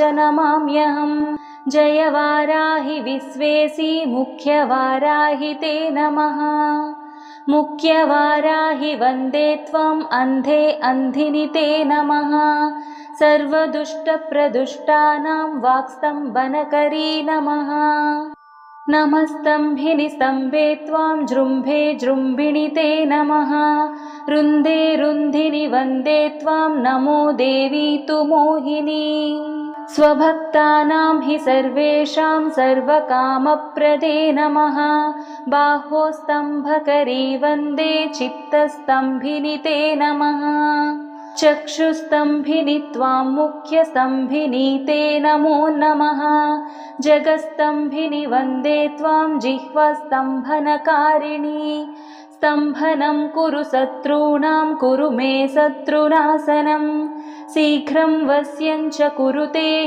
नमाम्यहम्। जय वाराहि विश्वेशी मुख्यवाराहि ते नमः। मुख्यवाराहि वन्दे त्वम् अन्धे अन्धिनि ते नमः। सर्वदुष्टप्रदुष्टानां वाक्स्तम्भनकरी नमः। नमस्तम्भिनि स्तम्भे त्वां जृम्भे जृम्भिणि ते नमः। रुन्धे रुन्धिनि वन्दे त्वां नमो देवी तु मोहिनी। स्वभक्तानां हि सर्वेषां सर्वकामप्रदे नमः। बाहोस्तम्भकरी वन्दे चित्तस्तम्भिनि ते नमः। चक्षुस्तम्भिनि त्वां मुख्यस्तम्भिनि ते नमो नमः। जगस्तम्भिनि वन्दे त्वां जिह्वास्तम्भनकारिणी। स्तम्भनं कुरु शत्रूणां कुरु मे शत्रुनाशनं। शीघ्रं वश्यं च कुरुते